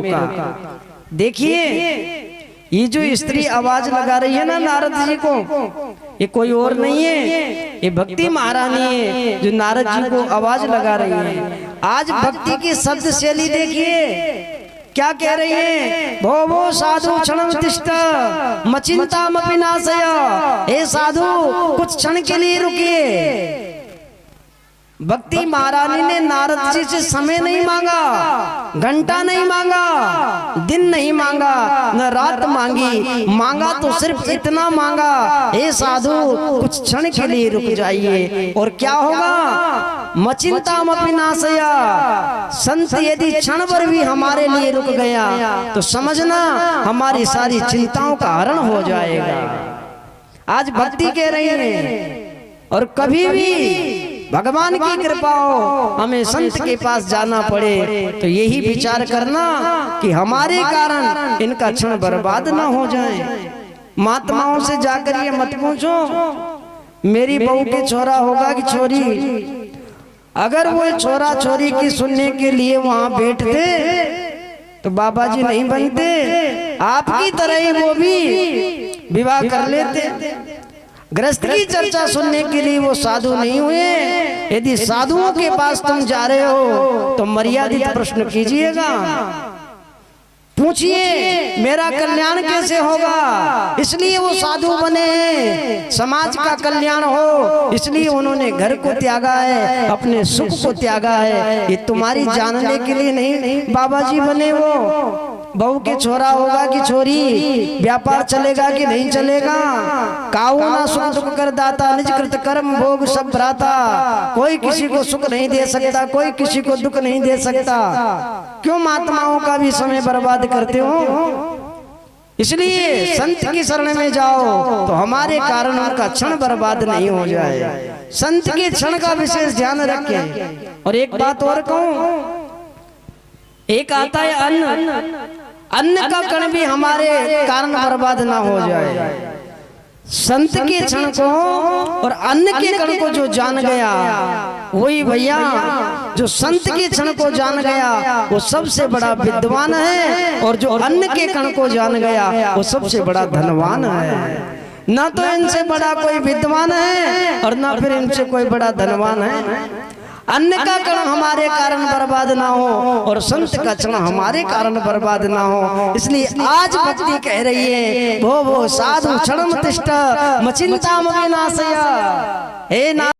रोका। देखिए ये जो स्त्री आवाज लगा रही है ना नारद जी को, ये कोई और नहीं है, ये भक्ति महारानी है जो नारद जी को आवाज लगा रही है। आज भक्ति की शब्द शैली देखिए क्या कह रही है, भो भो साधु क्षणम तिष्ठ मचिंतामपि नाशय। हे साधु कुछ क्षण के लिए रुकिए। भक्ति महारानी ने नारद जी से समय नहीं मांगा, घंटा नहीं मांगा, दिन नहीं मांगा, न रात मांगी, मांगा तो सिर्फ इतना मांगा, हे साधु कुछ क्षण के लिए रुक जाइए। और क्या होगा, मचिंतामपि नाशय। संत यदि क्षण भर भी हमारे लिए रुक गया तो समझना हमारी सारी चिंताओं का हरण हो जाएगा। आज भक्ति कह रही है। और कभी भी भगवान की कृपा हो हमें संत के पास जाना पड़े तो यही विचार करना कि हमारे कारण इनका क्षण बर्बाद ना हो जाए। महात्माओं से जाकर ये मत पूछो मेरी बहू के छोरा होगा कि छोरी। अगर वो छोरा छोरी की सुनने के लिए वहां बैठते तो बाबा जी नहीं बनते, आपकी तरह ही वो भी विवाह कर लेते। गृहस्थ की चर्चा सुनने के लिए वो साधु नहीं हुए। यदि साधुओं के पास तुम जा रहे हो तो मर्यादित प्रश्न कीजिएगा, पूछिए मेरा कल्याण कैसे होगा। इसलिए वो साधु बने हैं, समाज का कल्याण हो इसलिए उन्होंने घर को त्यागा है, अपने सुख को त्यागा है। ये तुम्हारी जानने के लिए नहीं बाबा जी बने। वो बहू के छोरा होगा कि छोरी, व्यापार चलेगा कि नहीं चलेगा, काऊ ना सुख दुख कर दाता, निज कृत कर्म भोग सब भ्राता। कोई किसी को सुख नहीं दे सकता, कोई किसी को दुख नहीं दे सकता। क्यों महात्माओं का भी समय बर्बाद करते हो। इसलिए संत की शरण में जाओ तो हमारे कारण उनका क्षण बर्बाद नहीं हो जाए। संत के क्षण का विशेष ध्यान रखें। और एक बात और कहूं, एक आता है अन्न, अन्न का कण भी हमारे कारण बर्बाद ना हो जाए। संत के क्षण को और अन्न के कण को जो जान गया वही भैया, जो संत के क्षण को जान गया वो सबसे बड़ा विद्वान है। और जो अन्न के कण को जान गया वो सबसे बड़ा धनवान है। ना तो इनसे बड़ा कोई विद्वान है और ना फिर इनसे कोई बड़ा धनवान है। अन्न का कण हमारे कारण बर्बाद ना हो और संत का क्षण हमारे कारण बर्बाद ना हो। इसलिए आज भक्ति कह रही है, भो भो साधु क्षणम तिष्ठ मचिंतामपि नाशय। हे ना